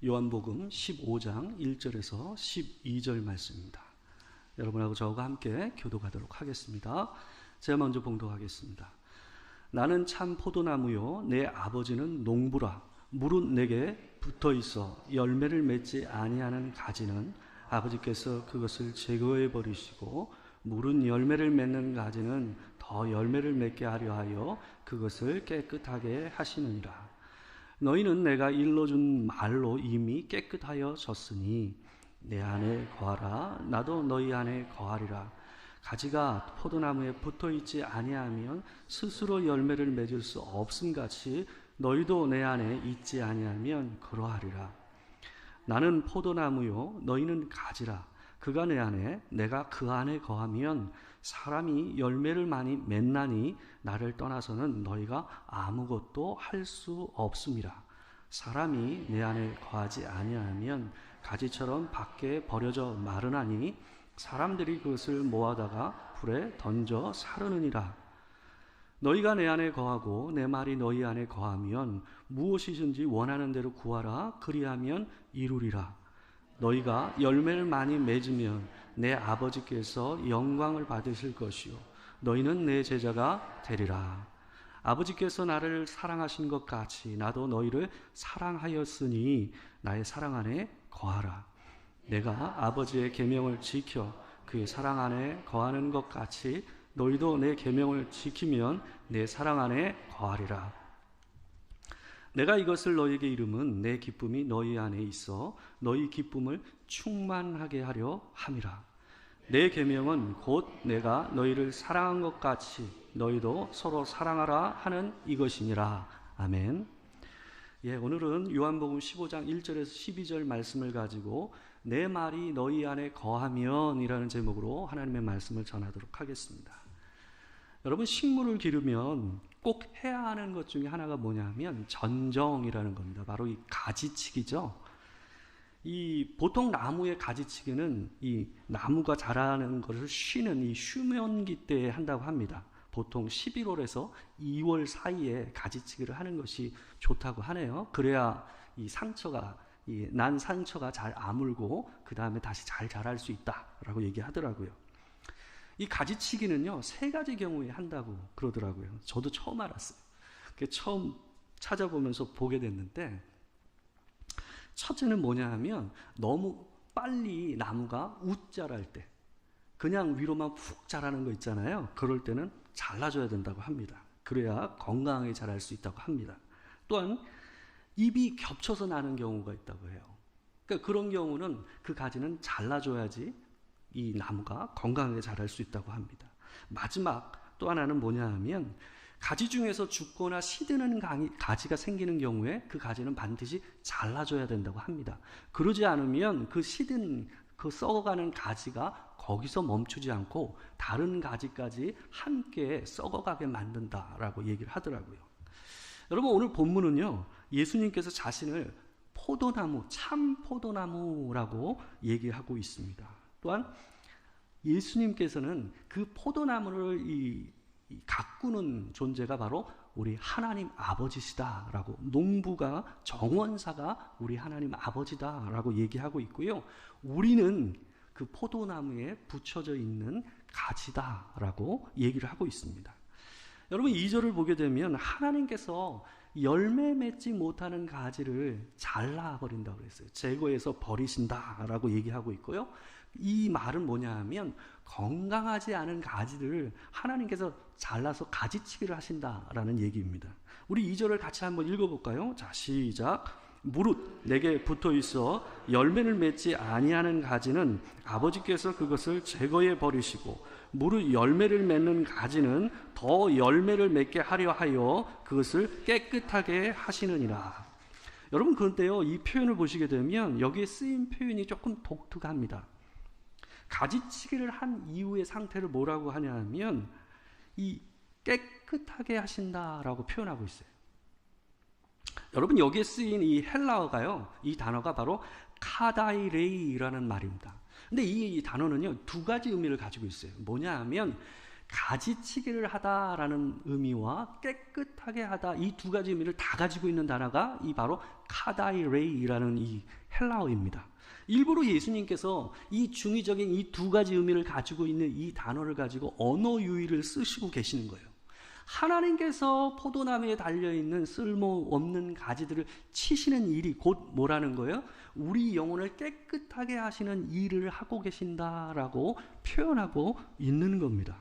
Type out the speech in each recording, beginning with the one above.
요한복음 15장 1절에서 12절 말씀입니다. 여러분하고 저와 함께 교독하도록 하겠습니다. 제가 먼저 봉독하겠습니다. 나는 참 포도나무요 내 아버지는 농부라. 물은 내게 붙어있어 열매를 맺지 아니하는 가지는 아버지께서 그것을 제거해 버리시고, 물은 열매를 맺는 가지는 더 열매를 맺게 하려 하여 그것을 깨끗하게 하시느니라. 너희는 내가 일러준 말로 이미 깨끗하여 졌으니 내 안에 거하라. 나도 너희 안에 거하리라. 가지가 포도나무에 붙어있지 아니하면 스스로 열매를 맺을 수 없음같이 너희도 내 안에 있지 아니하면 그러하리라. 나는 포도나무요 너희는 가지라. 그가 내 안에 내가 그 안에 거하면 사람이 열매를 많이 맺나니 나를 떠나서는 너희가 아무것도 할 수 없음이라. 사람이 내 안에 거하지 아니하면 가지처럼 밖에 버려져 마르나니 사람들이 그것을 모아다가 불에 던져 사르느니라. 너희가 내 안에 거하고 내 말이 너희 안에 거하면 무엇이든지 원하는 대로 구하라. 그리하면 이루리라. 너희가 열매를 많이 맺으면 내 아버지께서 영광을 받으실 것이요 너희는 내 제자가 되리라. 아버지께서 나를 사랑하신 것 같이 나도 너희를 사랑하였으니 나의 사랑 안에 거하라. 내가 아버지의 계명을 지켜 그의 사랑 안에 거하는 것 같이 너희도 내 계명을 지키면 내 사랑 안에 거하리라. 내가 이것을 너희에게 이름은 내 기쁨이 너희 안에 있어 너희 기쁨을 충만하게 하려 함이라. 내 계명은 곧 내가 너희를 사랑한 것 같이 너희도 서로 사랑하라 하는 이것이니라. 아멘. 오늘은 요한복음 15장 1절에서 12절 말씀을 가지고 내 말이 너희 안에 거하면 이라는 제목으로 하나님의 말씀을 전하도록 하겠습니다. 여러분, 식물을 기르면 꼭 해야 하는 것 중에 하나가 뭐냐면 전정이라는 겁니다. 바로 이 가지치기죠. 이 보통 나무의 가지치기는 이 나무가 자라는 것을 쉬는 이 휴면기 때에 한다고 합니다. 보통 11월에서 2월 사이에 가지치기를 하는 것이 좋다고 하네요. 그래야 이 상처가 난 상처가 잘 아물고 그 다음에 다시 잘 자랄 수 있다라고 얘기하더라고요. 이 가지치기는요 3가지 경우에 한다고 그러더라고요. 저도 처음 알았어요. 처음 찾아보면서 보게 됐는데, 첫째는 뭐냐 하면 너무 빨리 나무가 웃자랄 때, 그냥 위로만 푹 자라는 거 있잖아요. 그럴 때는 잘라줘야 된다고 합니다. 그래야 건강하게 자랄 수 있다고 합니다. 또한 잎이 겹쳐서 나는 경우가 있다고 해요. 그러니까 그런 경우는 그 가지는 잘라줘야지 이 나무가 건강하게 자랄 수 있다고 합니다. 마지막 또 하나는 뭐냐 하면 가지 중에서 죽거나 시드는 가지가 생기는 경우에 그 가지는 반드시 잘라줘야 된다고 합니다. 그러지 않으면 그 시든 그 썩어가는 가지가 거기서 멈추지 않고 다른 가지까지 함께 썩어가게 만든다라고 얘기를 하더라고요. 여러분, 오늘 본문은요 예수님께서 자신을 포도나무, 참 포도나무라고 얘기하고 있습니다. 또한 예수님께서는 그 포도나무를 가꾸는 존재가 바로 우리 하나님 아버지시다라고, 농부가 정원사가 우리 하나님 아버지다라고 얘기하고 있고요. 우리는 그 포도나무에 붙여져 있는 가지다라고 얘기를 하고 있습니다. 여러분, 2절을 보게 되면 하나님께서 열매 맺지 못하는 가지를 잘라버린다고 그랬어요. 제거해서 버리신다라고 얘기하고 있고요. 이 말은 뭐냐 하면 건강하지 않은 가지를 하나님께서 잘라서 가지치기를 하신다라는 얘기입니다. 우리 2절을 같이 한번 읽어볼까요? 자, 시작. 무릇 내게 붙어있어 열매를 맺지 아니하는 가지는 아버지께서 그것을 제거해 버리시고, 무릇 열매를 맺는 가지는 더 열매를 맺게 하려 하여 그것을 깨끗하게 하시느니라. 여러분, 그런데요 이 표현을 보시게 되면 여기에 쓰인 표현이 조금 독특합니다. 가지치기를 한 이후의 상태를 뭐라고 하냐 하면 이 깨끗하게 하신다라고 표현하고 있어요. 여러분, 여기에 쓰인 이 헬라어가요, 이 단어가 바로 카다이레이라는 말입니다. 근데 이 단어는요 2가지 의미를 가지고 있어요. 뭐냐 하면 가지치기를 하다라는 의미와 깨끗하게 하다, 이 두 가지 의미를 다 가지고 있는 단어가 이 바로 카다이레이라는 이 헬라어입니다. 일부러 예수님께서 이 중의적인 이 두 가지 의미를 가지고 있는 이 단어를 가지고 언어 유희를 쓰시고 계시는 거예요. 하나님께서 포도나무에 달려있는 쓸모없는 가지들을 치시는 일이 곧 뭐라는 거예요? 우리 영혼을 깨끗하게 하시는 일을 하고 계신다라고 표현하고 있는 겁니다.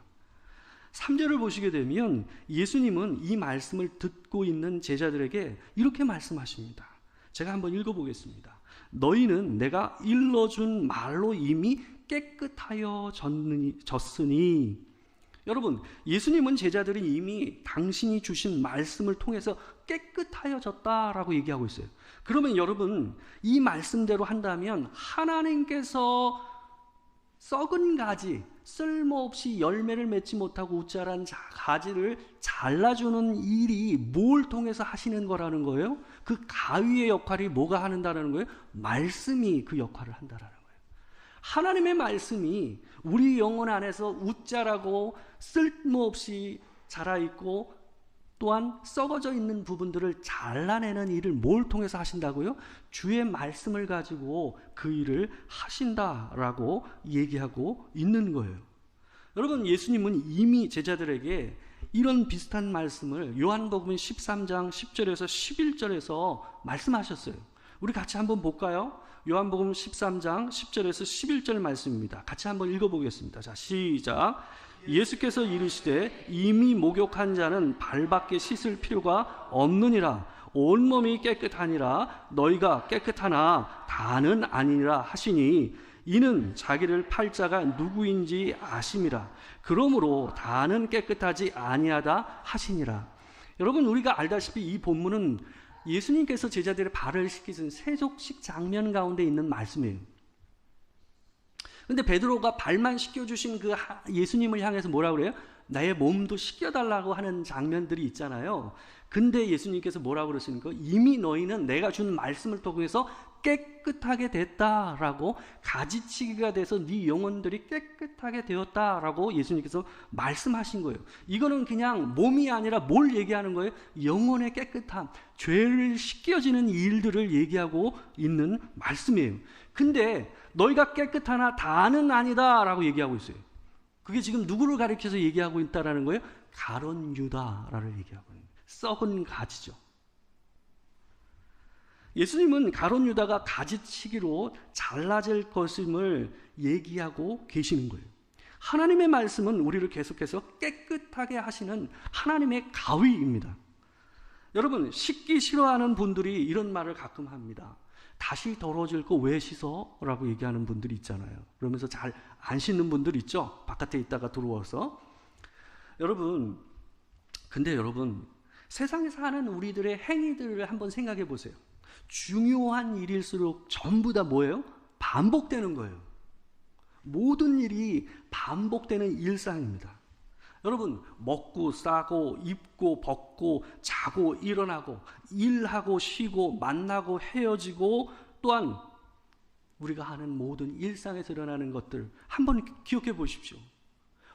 3절을 보시게 되면 예수님은 이 말씀을 듣고 있는 제자들에게 이렇게 말씀하십니다. 제가 한번 읽어보겠습니다. 너희는 내가 일러준 말로 이미 깨끗하여졌으니. 여러분, 예수님은 제자들이 이미 당신이 주신 말씀을 통해서 깨끗하여졌다라고 얘기하고 있어요. 그러면 여러분, 이 말씀대로 한다면 하나님께서 썩은 가지, 쓸모없이 열매를 맺지 못하고 우짜란 가지를 잘라주는 일이 뭘 통해서 하시는 거라는 거예요? 그 가위의 역할이 뭐가 한다는 거예요? 말씀이 그 역할을 한다는 거예요. 하나님의 말씀이 우리 영혼 안에서 우짜라고 쓸모없이 자라있고 또한 썩어져 있는 부분들을 잘라내는 일을 뭘 통해서 하신다고요? 주의 말씀을 가지고 그 일을 하신다라고 얘기하고 있는 거예요. 여러분, 예수님은 이미 제자들에게 이런 비슷한 말씀을 요한복음 13장 10절에서 11절에서 말씀하셨어요. 우리 같이 한번 볼까요? 요한복음 13장 10절에서 11절 말씀입니다. 같이 한번 읽어보겠습니다. 자, 시작. 예수께서 이르시되 이미 목욕한 자는 발밖에 씻을 필요가 없느니라. 온몸이 깨끗하니라. 너희가 깨끗하나 다는 아니라 하시니 이는 자기를 팔 자가 누구인지 아심이라. 그러므로 다는 깨끗하지 아니하다 하시니라. 여러분, 우리가 알다시피 이 본문은 예수님께서 제자들의 발을 씻기신 세족식 장면 가운데 있는 말씀이에요. 근데 베드로가 발만 씻겨주신 그 예수님을 향해서 뭐라고 그래요? 나의 몸도 씻겨달라고 하는 장면들이 있잖아요. 근데 예수님께서 뭐라고 그러시는 거? 이미 너희는 내가 준 말씀을 통해서 깨끗하게 됐다라고, 가지치기가 돼서 네 영혼들이 깨끗하게 되었다라고 예수님께서 말씀하신 거예요. 이거는 그냥 몸이 아니라 뭘 얘기하는 거예요? 영혼의 깨끗함, 죄를 씻겨지는 일들을 얘기하고 있는 말씀이에요. 근데 너희가 깨끗하나 다는 아니다 라고 얘기하고 있어요. 그게 지금 누구를 가리켜서 얘기하고 있다라는 거예요? 가룟 유다를 얘기하고 있는 거예요. 썩은 가지죠. 예수님은 가룟 유다가 가지치기로 잘라질 것임을 얘기하고 계시는 거예요. 하나님의 말씀은 우리를 계속해서 깨끗하게 하시는 하나님의 가위입니다. 여러분, 씻기 싫어하는 분들이 이런 말을 가끔 합니다. 다시 더러워질 거 왜 씻어? 라고 얘기하는 분들이 있잖아요. 그러면서 잘 안 씻는 분들 있죠? 바깥에 있다가 들어와서. 근데 여러분, 세상에서 하는 우리들의 행위들을 한번 생각해 보세요. 중요한 일일수록 전부 다 뭐예요? 반복되는 거예요. 모든 일이 반복되는 일상입니다. 여러분, 먹고 싸고 입고 벗고 자고 일어나고 일하고 쉬고 만나고 헤어지고, 또한 우리가 하는 모든 일상에서 일어나는 것들 한번 기억해 보십시오.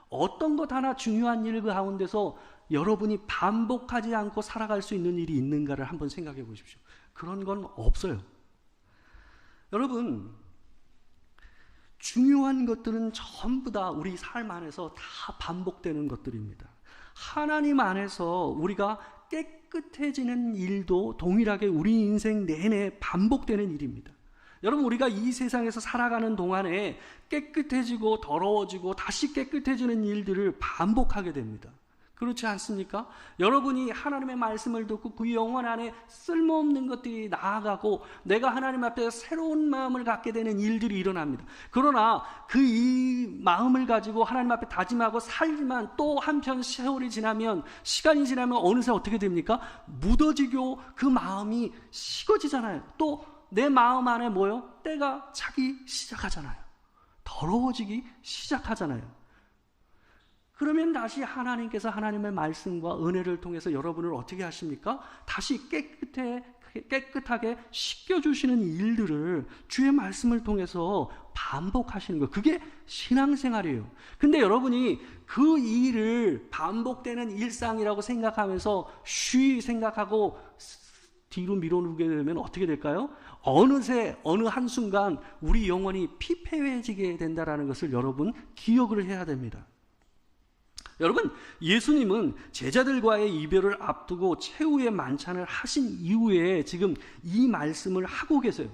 어떤 것 하나 중요한 일 가운데서 여러분이 반복하지 않고 살아갈 수 있는 일이 있는가를 한번 생각해 보십시오. 그런 건 없어요. 여러분, 중요한 것들은 전부 다 우리 삶 안에서 다 반복되는 것들입니다. 하나님 안에서 우리가 깨끗해지는 일도 동일하게 우리 인생 내내 반복되는 일입니다. 여러분, 우리가 이 세상에서 살아가는 동안에 깨끗해지고 더러워지고 다시 깨끗해지는 일들을 반복하게 됩니다. 그렇지 않습니까? 여러분이 하나님의 말씀을 듣고 그 영혼 안에 쓸모없는 것들이 나아가고 내가 하나님 앞에 새로운 마음을 갖게 되는 일들이 일어납니다. 그러나 이 마음을 가지고 하나님 앞에 다짐하고 살지만 또 한편 세월이 지나면, 시간이 지나면 어느새 어떻게 됩니까? 묻어지고 그 마음이 식어지잖아요. 또 내 마음 안에 뭐요? 때가 차기 시작하잖아요. 더러워지기 시작하잖아요. 그러면 다시 하나님께서 하나님의 말씀과 은혜를 통해서 여러분을 어떻게 하십니까? 다시 깨끗하게 깨끗하게 씻겨주시는 일들을 주의 말씀을 통해서 반복하시는 거예요. 그게 신앙생활이에요. 근데 여러분이 그 일을 반복되는 일상이라고 생각하면서 쉬 생각하고 뒤로 밀어두게 되면 어떻게 될까요? 어느새 어느 한순간 우리 영혼이 피폐해지게 된다는 것을 여러분 기억을 해야 됩니다. 여러분, 예수님은 제자들과의 이별을 앞두고 최후의 만찬을 하신 이후에 지금 이 말씀을 하고 계세요.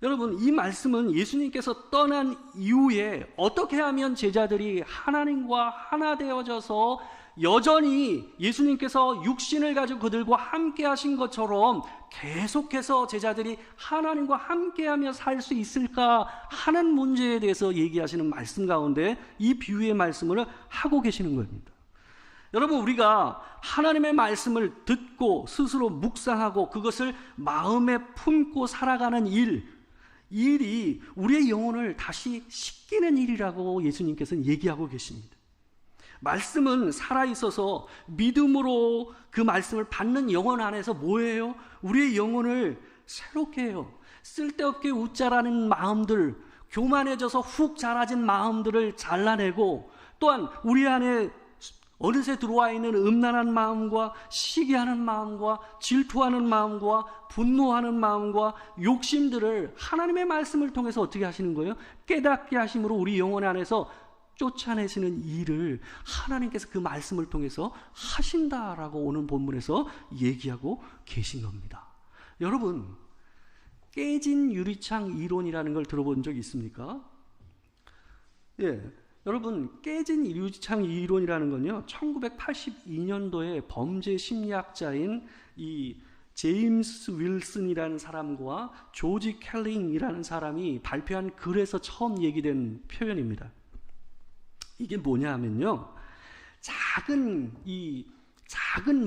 여러분, 이 말씀은 예수님께서 떠난 이후에 어떻게 하면 제자들이 하나님과 하나 되어져서 여전히 예수님께서 육신을 가지고 그들과 함께 하신 것처럼 계속해서 제자들이 하나님과 함께하며 살 수 있을까 하는 문제에 대해서 얘기하시는 말씀 가운데 이 비유의 말씀을 하고 계시는 겁니다. 여러분, 우리가 하나님의 말씀을 듣고 스스로 묵상하고 그것을 마음에 품고 살아가는 일이 우리의 영혼을 다시 씻기는 일이라고 예수님께서는 얘기하고 계십니다. 말씀은 살아있어서 믿음으로 그 말씀을 받는 영혼 안에서 뭐예요? 우리의 영혼을 새롭게 해요. 쓸데없게 웃자라는 마음들, 교만해져서 훅 자라진 마음들을 잘라내고, 또한 우리 안에 어느새 들어와 있는 음란한 마음과 시기하는 마음과 질투하는 마음과 분노하는 마음과 욕심들을 하나님의 말씀을 통해서 어떻게 하시는 거예요? 깨닫게 하심으로 우리 영혼 안에서 쫓아내시는 일을 하나님께서 그 말씀을 통해서 하신다라고 오늘 본문에서 얘기하고 계신 겁니다. 여러분, 깨진 유리창 이론이라는 걸 들어본 적 있습니까? 예, 여러분, 깨진 유리창 이론이라는 건요, 1982년도에 범죄 심리학자인 이 제임스 윌슨이라는 사람과 조지 캘링이라는 사람이 발표한 글에서 처음 얘기된 표현입니다. 이게 뭐냐 하면요, 작은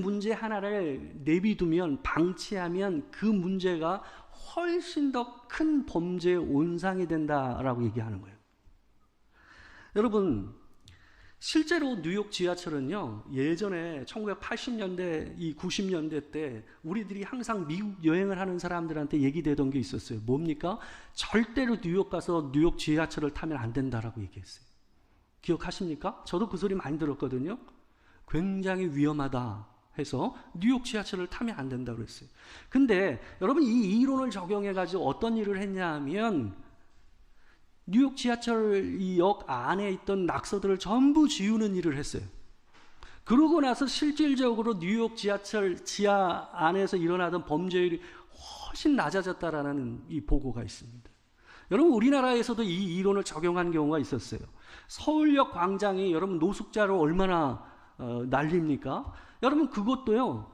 문제 하나를 내비두면, 방치하면 그 문제가 훨씬 더 큰 범죄의 온상이 된다라고 얘기하는 거예요. 여러분, 실제로 뉴욕 지하철은요, 예전에 1980년대, 90년대 때 우리들이 항상 미국 여행을 하는 사람들한테 얘기되던 게 있었어요. 뭡니까? 절대로 뉴욕 가서 뉴욕 지하철을 타면 안 된다라고 얘기했어요. 기억하십니까? 저도 그 소리 많이 들었거든요. 굉장히 위험하다 해서 뉴욕 지하철을 타면 안 된다고 그랬어요. 근데 여러분, 이 이론을 적용해가지고 어떤 일을 했냐 하면 뉴욕 지하철역 안에 있던 낙서들을 전부 지우는 일을 했어요. 그러고 나서 실질적으로 뉴욕 지하철 지하 안에서 일어나던 범죄율이 훨씬 낮아졌다라는 이 보고가 있습니다. 여러분, 우리나라에서도 이 이론을 적용한 경우가 있었어요. 서울역 광장이 여러분 노숙자로 얼마나 난립니까? 여러분, 그것도요,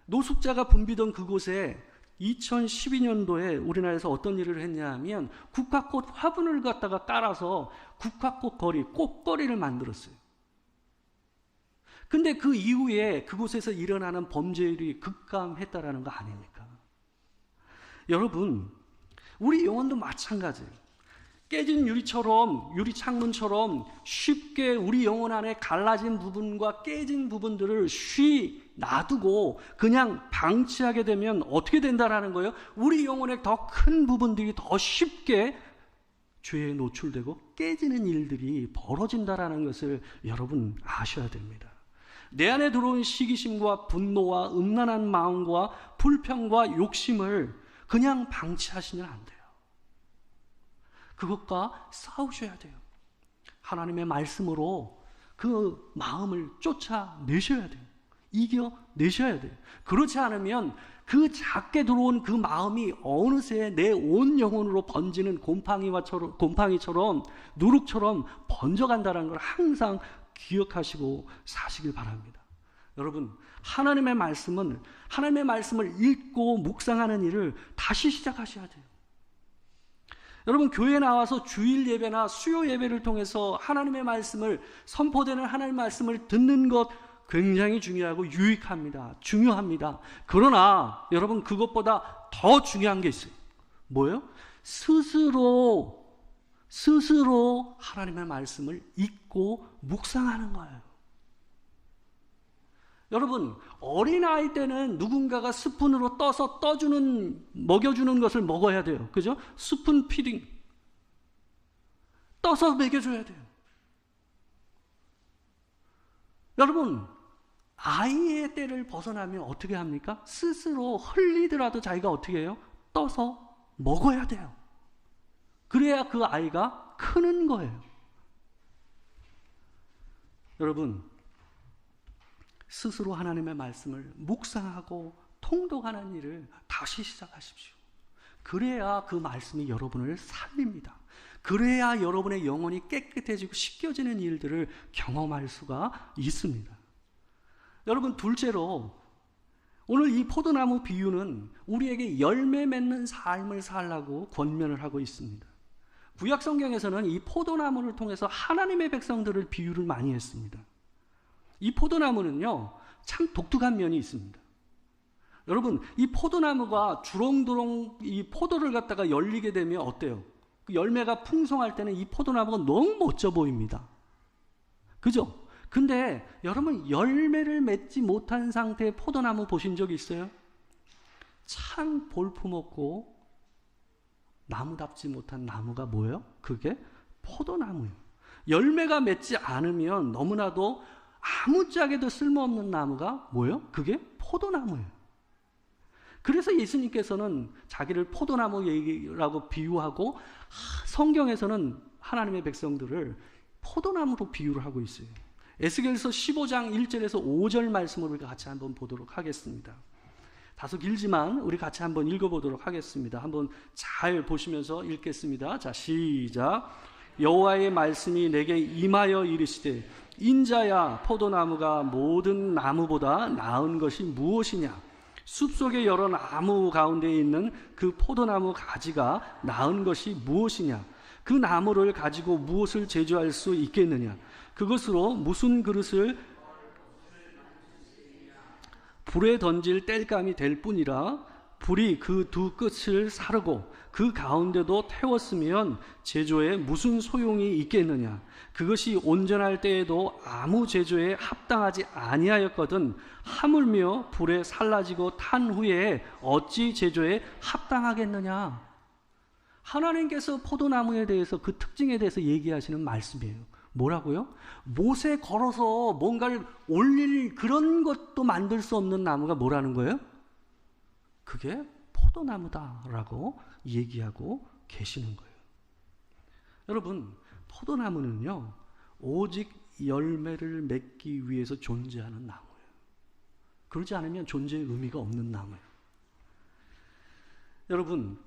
노숙자가 붐비던 그곳에 2012년도에 우리나라에서 어떤 일을 했냐 하면 국화꽃 화분을 갖다가 깔아서 국화꽃 거리, 꽃거리를 만들었어요. 근데 그 이후에 그곳에서 일어나는 범죄율이 급감했다라는 거 아닙니까? 여러분, 우리 영혼도 마찬가지예요. 깨진 유리창문처럼 쉽게 우리 영혼 안에 갈라진 부분과 깨진 부분들을 놔두고 그냥 방치하게 되면 어떻게 된다라는 거예요? 우리 영혼의 더 큰 부분들이 더 쉽게 죄에 노출되고 깨지는 일들이 벌어진다라는 것을 여러분 아셔야 됩니다. 내 안에 들어온 시기심과 분노와 음란한 마음과 불평과 욕심을 그냥 방치하시면 안 돼요. 그것과 싸우셔야 돼요. 하나님의 말씀으로 그 마음을 쫓아내셔야 돼요. 이겨내셔야 돼요. 그렇지 않으면 그 작게 들어온 그 마음이 어느새 내 온 영혼으로 번지는 곰팡이처럼 누룩처럼 번져간다는 걸 항상 기억하시고 사시길 바랍니다. 여러분, 하나님의 말씀을 읽고 묵상하는 일을 다시 시작하셔야 돼요. 여러분, 교회에 나와서 주일 예배나 수요 예배를 통해서 하나님의 말씀을, 선포되는 하나님의 말씀을 듣는 것 굉장히 중요하고 유익합니다. 중요합니다. 그러나 여러분, 그것보다 더 중요한 게 있어요. 뭐예요? 스스로 하나님의 말씀을 읽고 묵상하는 거예요. 여러분, 어린아이 때는 누군가가 스푼으로 떠서 먹여주는 것을 먹어야 돼요. 그죠? 스푼 피딩. 떠서 먹여줘야 돼요. 여러분, 아이의 때를 벗어나면 어떻게 합니까? 스스로 흘리더라도 자기가 어떻게 해요? 떠서 먹어야 돼요. 그래야 그 아이가 크는 거예요. 여러분, 스스로 하나님의 말씀을 묵상하고 통독하는 일을 다시 시작하십시오. 그래야 그 말씀이 여러분을 살립니다. 그래야 여러분의 영혼이 깨끗해지고 씻겨지는 일들을 경험할 수가 있습니다. 여러분, 둘째로 오늘 이 포도나무 비유는 우리에게 열매 맺는 삶을 살라고 권면을 하고 있습니다. 구약 성경에서는 이 포도나무를 통해서 하나님의 백성들을 비유를 많이 했습니다. 이 포도나무는요, 참 독특한 면이 있습니다. 여러분, 이 포도나무가 주렁주렁 이 포도를 갖다가 열리게 되면 어때요? 그 열매가 풍성할 때는 이 포도나무가 너무 멋져 보입니다. 그죠? 근데 여러분, 열매를 맺지 못한 상태의 포도나무 보신 적 있어요? 참 볼품없고 나무답지 못한 나무가 뭐예요? 그게 포도나무예요. 열매가 맺지 않으면 너무나도 아무짝에도 쓸모없는 나무가 뭐예요? 그게 포도나무예요. 그래서 예수님께서는 자기를 포도나무라고 비유하고 성경에서는 하나님의 백성들을 포도나무로 비유를 하고 있어요. 에스겔서 15장 1절에서 5절 말씀을 우리가 같이 한번 보도록 하겠습니다. 다소 길지만 우리 같이 한번 읽어보도록 하겠습니다. 한번 잘 보시면서 읽겠습니다. 자, 시작. 여호와의 말씀이 내게 임하여 이르시되 인자야, 포도나무가 모든 나무보다 나은 것이 무엇이냐? 숲속의 여러 나무 가운데 있는 그 포도나무 가지가 나은 것이 무엇이냐? 그 나무를 가지고 무엇을 제조할 수 있겠느냐? 그것으로 무슨 그릇을 불에 던질 땔감이 될 뿐이라. 불이 그 두 끝을 사르고 그 가운데도 태웠으면 제조에 무슨 소용이 있겠느냐? 그것이 온전할 때에도 아무 제조에 합당하지 아니하였거든 하물며 불에 살라지고 탄 후에 어찌 제조에 합당하겠느냐? 하나님께서 포도나무에 대해서 그 특징에 대해서 얘기하시는 말씀이에요. 뭐라고요? 못에 걸어서 뭔가를 올릴 그런 것도 만들 수 없는 나무가 뭐라는 거예요? 그게 포도나무다라고 얘기하고 계시는 거예요. 여러분, 포도나무는요, 오직 열매를 맺기 위해서 존재하는 나무예요. 그러지 않으면 존재의 의미가 없는 나무예요. 여러분,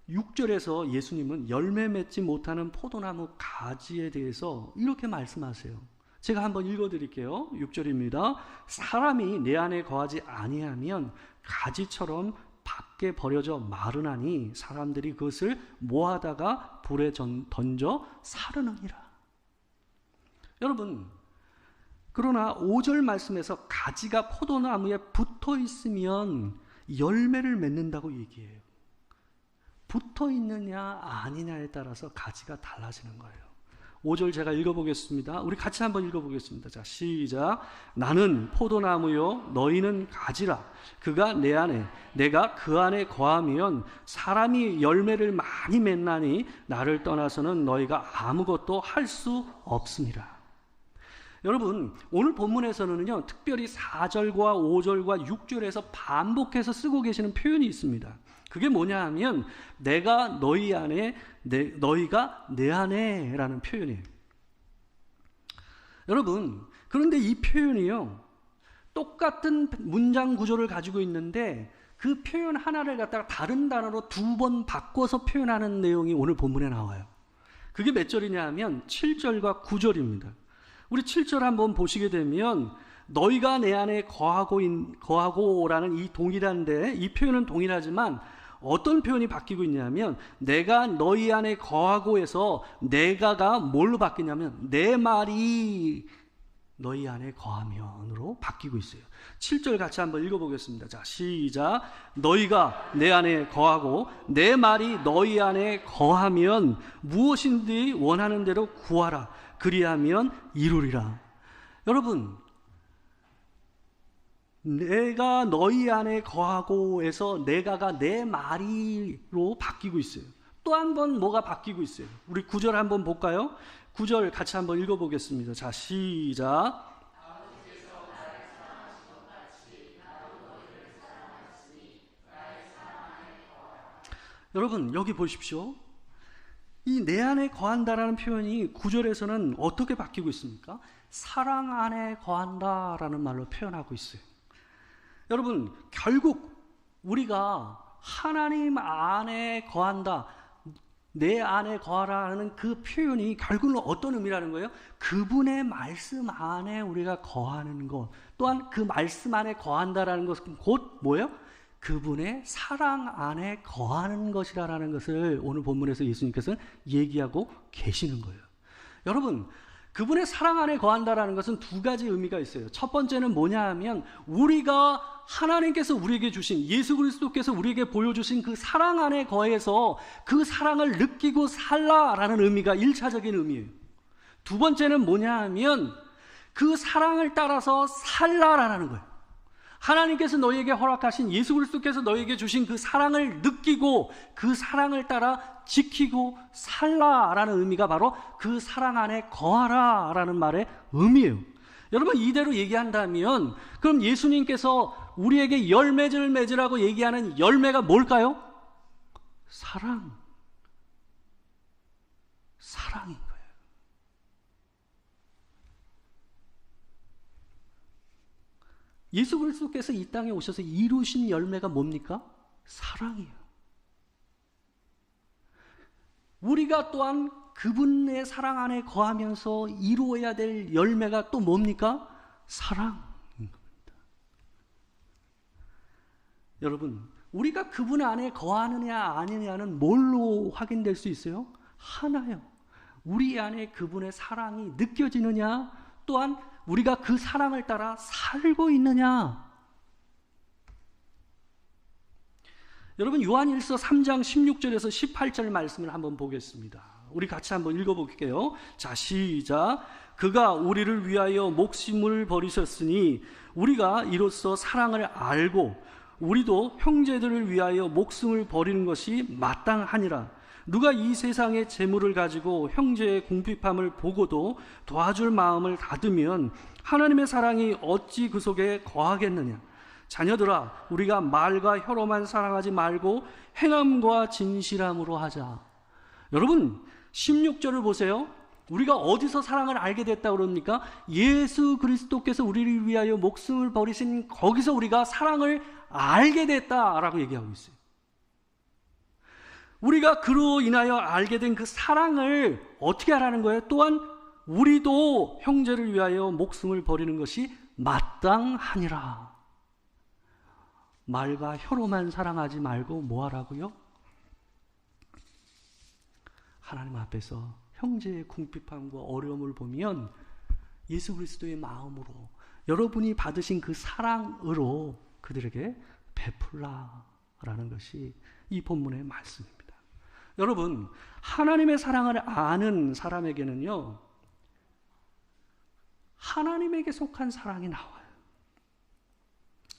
6절에서 예수님은 열매 맺지 못하는 포도나무 가지에 대해서 이렇게 말씀하세요. 제가 한번 읽어드릴게요. 6절입니다. 사람이 내 안에 거하지 아니하면 가지처럼 밖에 버려져 마르나니 사람들이 그것을 모아다가 불에 던져 사르느니라. 여러분, 그러나 5절 말씀에서 가지가 포도나무에 붙어 있으면 열매를 맺는다고 얘기해요. 붙어 있느냐 아니냐에 따라서 가지가 달라지는 거예요. 5절 제가 읽어보겠습니다. 우리 같이 한번 읽어보겠습니다. 자, 시작. 나는 포도나무요 너희는 가지라. 그가 내 안에 내가 그 안에 거하면 사람이 열매를 많이 맺나니 나를 떠나서는 너희가 아무것도 할 수 없습니다. 여러분, 오늘 본문에서는요, 특별히 4절과 5절과 6절에서 반복해서 쓰고 계시는 표현이 있습니다. 그게 뭐냐 하면 내가 너희 안에 너희가 내 안에 라는 표현이에요. 여러분, 그런데 이 표현이요, 똑같은 문장 구조를 가지고 있는데 그 표현 하나를 갖다가 다른 단어로 2번 바꿔서 표현하는 내용이 오늘 본문에 나와요. 그게 몇 절이냐 하면 7절과 9절입니다. 우리 7절 한번 보시게 되면 너희가 내 안에 거하고라는 이 동일한데, 이 표현은 동일하지만 어떤 표현이 바뀌고 있냐면 내가 너희 안에 거하고에서 내가가 뭘로 바뀌냐면 내 말이 너희 안에 거하면으로 바뀌고 있어요. 7절 같이 한번 읽어보겠습니다. 자, 시작. 너희가 내 안에 거하고 내 말이 너희 안에 거하면 무엇인지 원하는 대로 구하라. 그리하면 이루리라. 여러분, 내가 너희 안에 거하고에서 내가가 내 말이로 바뀌고 있어요. 또 한 번 뭐가 바뀌고 있어요. 우리 9절 한번 볼까요? 9절 같이 한번 읽어보겠습니다. 자, 시작. 여러분 여기 보십시오. 이 내 안에 거한다라는 표현이 9절에서는 어떻게 바뀌고 있습니까? 사랑 안에 거한다라는 말로 표현하고 있어요. 여러분 결국 우리가 하나님 안에 거한다, 내 안에 거하라는 그 표현이 결국은 어떤 의미라는 거예요? 그분의 말씀 안에 우리가 거하는 것, 또한 그 말씀 안에 거한다라는 것은 곧 뭐예요? 그분의 사랑 안에 거하는 것이라는 것을 오늘 본문에서 예수님께서는 얘기하고 계시는 거예요. 여러분 그분의 사랑 안에 거한다라는 것은 두 가지 의미가 있어요. 첫 번째는 뭐냐 하면 우리가 하나님께서 우리에게 주신, 예수 그리스도께서 우리에게 보여주신 그 사랑 안에 거해서 그 사랑을 느끼고 살라라는 의미가 1차적인 의미예요. 두 번째는 뭐냐 하면 그 사랑을 따라서 살라라는 거예요. 하나님께서 너희에게 허락하신, 예수 그리스도께서 너희에게 주신 그 사랑을 느끼고 그 사랑을 따라 지키고 살라라는 의미가 바로 그 사랑 안에 거하라라는 말의 의미예요. 여러분 이대로 얘기한다면 그럼 예수님께서 우리에게 열매를 맺으라고 얘기하는 열매가 뭘까요? 사랑인 거예요. 예수 그리스도께서 이 땅에 오셔서 이루신 열매가 뭡니까? 사랑이에요. 우리가 또한 그분의 사랑 안에 거하면서 이루어야 될 열매가 또 뭡니까? 사랑인 겁니다. 여러분, 우리가 그분 안에 거하느냐 아니냐는 뭘로 확인될 수 있어요? 하나요. 우리 안에 그분의 사랑이 느껴지느냐, 또한 우리가 그 사랑을 따라 살고 있느냐. 여러분 요한일서 3장 16절에서 18절 말씀을 한번 보겠습니다. 우리 같이 한번 읽어볼게요. 자, 시작. 그가 우리를 위하여 목숨을 버리셨으니 우리가 이로써 사랑을 알고 우리도 형제들을 위하여 목숨을 버리는 것이 마땅하니라. 누가 이 세상의 재물을 가지고 형제의 궁핍함을 보고도 도와줄 마음을 닫으면 하나님의 사랑이 어찌 그 속에 거하겠느냐. 자녀들아, 우리가 말과 혀로만 사랑하지 말고 행함과 진실함으로 하자. 여러분 16절을 보세요. 우리가 어디서 사랑을 알게 됐다고 그럽니까? 예수 그리스도께서 우리를 위하여 목숨을 버리신 거기서 우리가 사랑을 알게 됐다라고 얘기하고 있어요. 우리가 그로 인하여 알게 된 그 사랑을 어떻게 하라는 거예요? 또한 우리도 형제를 위하여 목숨을 버리는 것이 마땅하니라. 말과 혀로만 사랑하지 말고 뭐 하라고요? 하나님 앞에서 형제의 궁핍함과 어려움을 보면 예수 그리스도의 마음으로 여러분이 받으신 그 사랑으로 그들에게 베풀라라는 것이 이 본문의 말씀입니다. 여러분, 하나님의 사랑을 아는 사람에게는요, 하나님에게 속한 사랑이 나와요.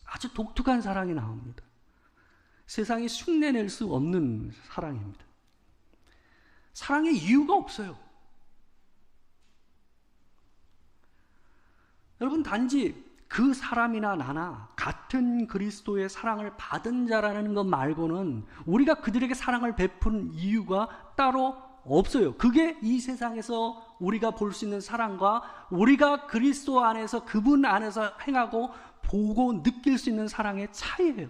아주 독특한 사랑이 나옵니다. 세상이 흉내낼 수 없는 사랑입니다. 사랑의 이유가 없어요. 여러분, 단지 그 사람이나 나나 같은 그리스도의 사랑을 받은 자라는 것 말고는 우리가 그들에게 사랑을 베푼 이유가 따로 없어요. 그게 이 세상에서 우리가 볼 수 있는 사랑과 우리가 그리스도 안에서 그분 안에서 행하고 보고 느낄 수 있는 사랑의 차이예요.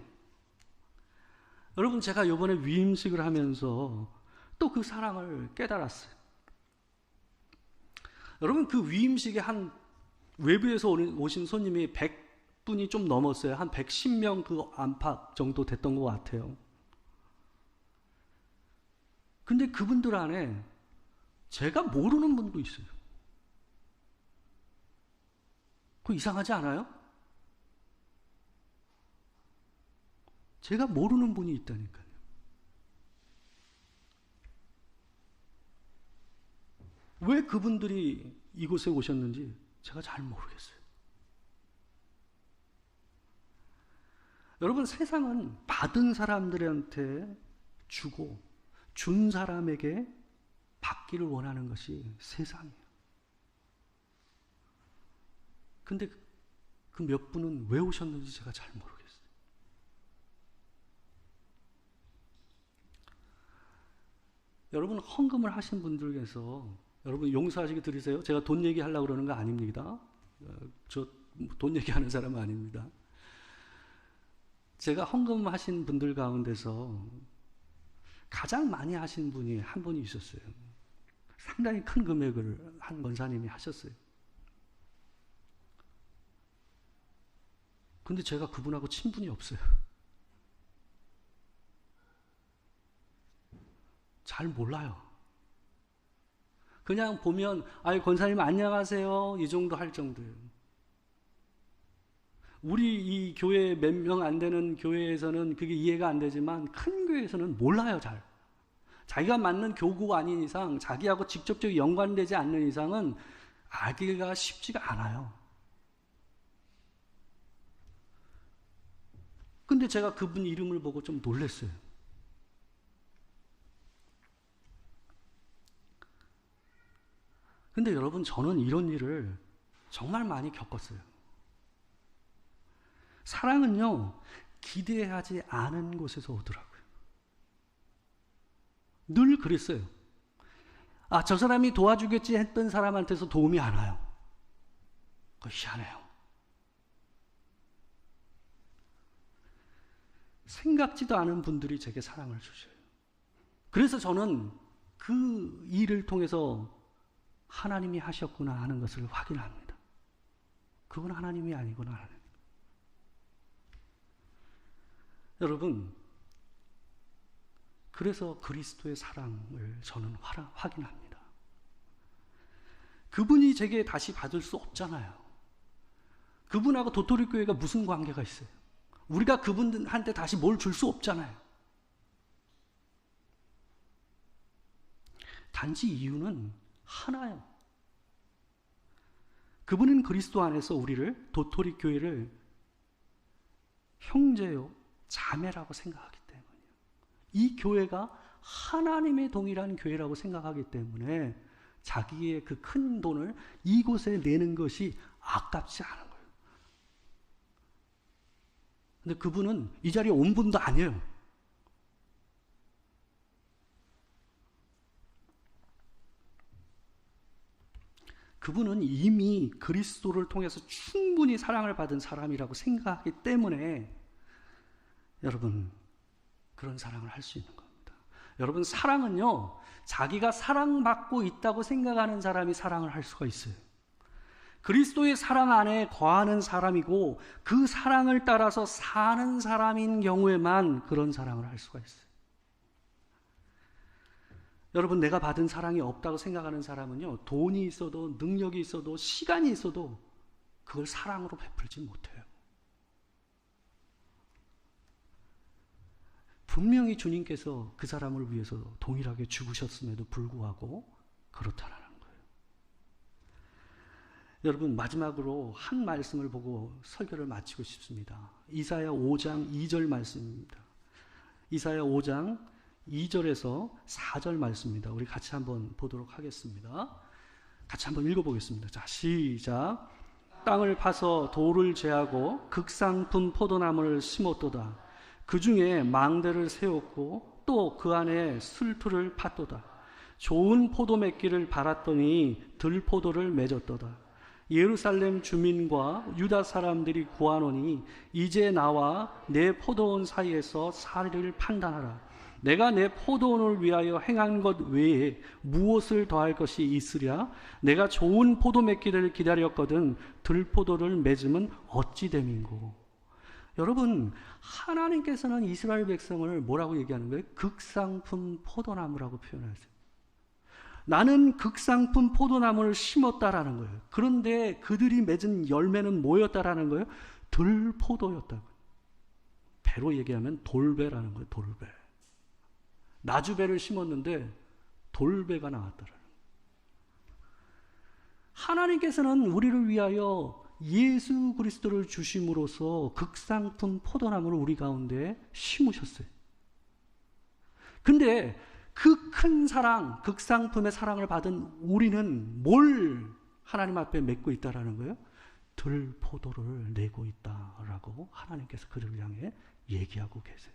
여러분, 제가 이번에 위임식을 하면서 또 그 사랑을 깨달았어요. 여러분, 그 위임식에 한 외부에서 오신 손님이 100분이 좀 넘었어요. 한 110명 그 안팎 정도 됐던 것 같아요. 근데 그분들 안에 제가 모르는 분도 있어요. 그거 이상하지 않아요? 제가 모르는 분이 있다니까요. 왜 그분들이 이곳에 오셨는지 제가 잘 모르겠어요. 여러분, 세상은 받은 사람들한테 주고 준 사람에게 받기를 원하는 것이 세상이에요. 근데 그 몇 분은 왜 오셨는지 제가 잘 모르겠어요. 여러분, 헌금을 하신 분들께서, 여러분 용서하시게 들으세요. 제가 돈 얘기하려고 그러는 거 아닙니다. 저 돈 얘기하는 사람은 아닙니다. 제가 헌금하신 분들 가운데서 가장 많이 하신 분이 한 분이 있었어요. 상당히 큰 금액을 한 권사님이 하셨어요. 근데 제가 그분하고 친분이 없어요. 잘 몰라요. 그냥 보면 아이 권사님 안녕하세요 이 정도 할 정도예요. 우리 이 교회 몇 명 안 되는 교회에서는 그게 이해가 안 되지만 큰 교회에서는 몰라요. 잘 자기가 맞는 교구 아닌 이상, 자기하고 직접적으로 연관되지 않는 이상은 알기가 쉽지가 않아요. 근데 제가 그분 이름을 보고 좀 놀랐어요. 근데 여러분, 저는 이런 일을 정말 많이 겪었어요. 사랑은요, 기대하지 않은 곳에서 오더라고요. 늘 그랬어요. 아, 저 사람이 도와주겠지 했던 사람한테서 도움이 안 와요. 그거 희한해요. 생각지도 않은 분들이 제게 사랑을 주셔요. 그래서 저는 그 일을 통해서 하나님이 하셨구나 하는 것을 확인합니다. 그건 하나님이 아니구나 하는. 여러분, 그래서 그리스도의 사랑을 저는 확인합니다. 그분이 제게 다시 받을 수 없잖아요. 그분하고 도토리교회가 무슨 관계가 있어요? 우리가 그분한테 다시 뭘 줄 수 없잖아요. 단지 이유는 하나요. 그분은 그리스도 안에서 우리를, 도토리교회를 형제요, 자매라고 생각하기 때문이에요. 이 교회가 하나님의 동일한 교회라고 생각하기 때문에 자기의 그 큰 돈을 이곳에 내는 것이 아깝지 않은 거예요. 근데 그분은 이 자리에 온 분도 아니에요. 그분은 이미 그리스도를 통해서 충분히 사랑을 받은 사람이라고 생각하기 때문에 여러분, 그런 사랑을 할 수 있는 겁니다. 여러분, 사랑은요, 자기가 사랑받고 있다고 생각하는 사람이 사랑을 할 수가 있어요. 그리스도의 사랑 안에 거하는 사람이고 그 사랑을 따라서 사는 사람인 경우에만 그런 사랑을 할 수가 있어요. 여러분, 내가 받은 사랑이 없다고 생각하는 사람은요, 돈이 있어도 능력이 있어도 시간이 있어도 그걸 사랑으로 베풀지 못해요. 분명히 주님께서 그 사람을 위해서 동일하게 죽으셨음에도 불구하고 그렇다라는 거예요. 여러분, 마지막으로 한 말씀을 보고 설교를 마치고 싶습니다. 이사야 5장 2절 말씀입니다. 이사야 5장 2절에서 4절 말씀입니다. 우리 같이 한번 보도록 하겠습니다. 같이 한번 읽어보겠습니다. 자, 시작. 땅을 파서 돌을 제하고 극상품 포도나무를 심었도다. 그 중에 망대를 세웠고 또 그 안에 술틀을 팠도다. 좋은 포도 맺기를 바랐더니 들포도를 맺었도다. 예루살렘 주민과 유다 사람들이 구하노니 이제 나와 내 포도원 사이에서 사리를 판단하라. 내가 내 포도원을 위하여 행한 것 외에 무엇을 더할 것이 있으랴? 내가 좋은 포도 맺기를 기다렸거든 들포도를 맺으면 어찌 됨인고. 여러분, 하나님께서는 이스라엘 백성을 뭐라고 얘기하는 거예요? 극상품 포도나무라고 표현하세요. 나는 극상품 포도나무를 심었다라는 거예요. 그런데 그들이 맺은 열매는 뭐였다라는 거예요? 들포도였다고요. 배로 얘기하면 돌배라는 거예요. 돌배. 나주배를 심었는데 돌배가 나왔더라는 거예요. 하나님께서는 우리를 위하여 예수 그리스도를 주심으로써 극상품 포도나무를 우리 가운데 심으셨어요. 근데 그 큰 사랑, 극상품의 사랑을 받은 우리는 뭘 하나님 앞에 맺고 있다라는 거예요? 들포도를 내고 있다라고 하나님께서 그를 향해 얘기하고 계세요.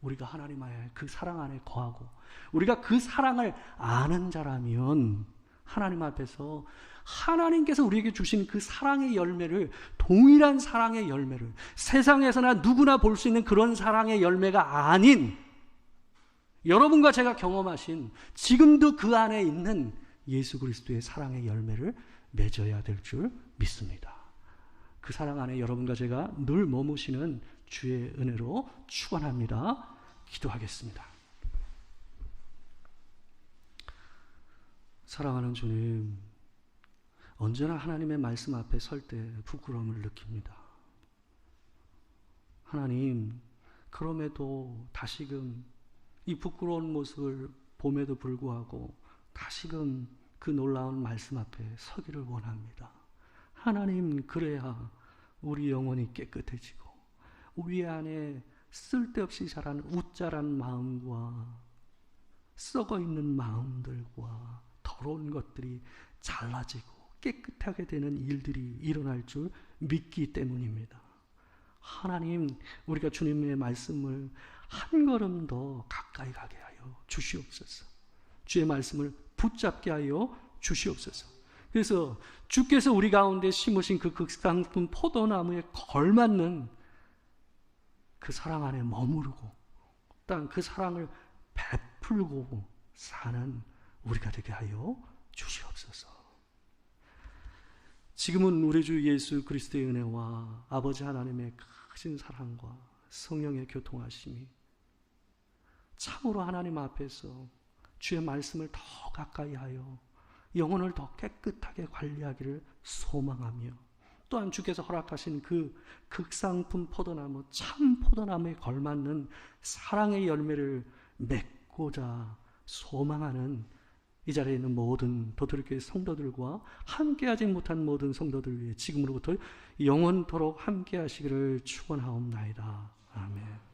우리가 하나님 안에 그 사랑 안에 거하고 우리가 그 사랑을 아는 자라면 하나님 앞에서 하나님께서 우리에게 주신 그 사랑의 열매를, 동일한 사랑의 열매를, 세상에서나 누구나 볼 수 있는 그런 사랑의 열매가 아닌 여러분과 제가 경험하신 지금도 그 안에 있는 예수 그리스도의 사랑의 열매를 맺어야 될 줄 믿습니다. 그 사랑 안에 여러분과 제가 늘 머무시는 주의 은혜로 축원합니다. 기도하겠습니다. 사랑하는 주님, 언제나 하나님의 말씀 앞에 설 때 부끄러움을 느낍니다. 하나님, 그럼에도 다시금 이 부끄러운 모습을 봄에도 불구하고 다시금 그 놀라운 말씀 앞에 서기를 원합니다. 하나님, 그래야 우리 영혼이 깨끗해지고 우리 안에 쓸데없이 자란 웃자란 마음과 썩어있는 마음들과 더러운 것들이 잘라지고 깨끗하게 되는 일들이 일어날 줄 믿기 때문입니다. 하나님, 우리가 주님의 말씀을 한 걸음 더 가까이 가게 하여 주시옵소서. 주의 말씀을 붙잡게 하여 주시옵소서. 그래서 주께서 우리 가운데 심으신 그 극상품 포도나무에 걸맞는 그 사랑 안에 머무르고 땅 그 사랑을 베풀고 사는 우리가 되게 하여 주시옵소서. 지금은 우리 주 예수 그리스도의 은혜와 아버지 하나님의 크신 사랑과 성령의 교통하심이 참으로 하나님 앞에서 주의 말씀을 더 가까이 하여 영혼을 더 깨끗하게 관리하기를 소망하며, 또한 주께서 허락하신 그 극상품 포도나무, 참 포도나무에 걸맞는 사랑의 열매를 맺고자 소망하는 이 자리에 있는 모든 도토리교회 성도들과 함께하지 못한 모든 성도들 위해 지금으로부터 영원토록 함께하시기를 축원하옵나이다. 아멘.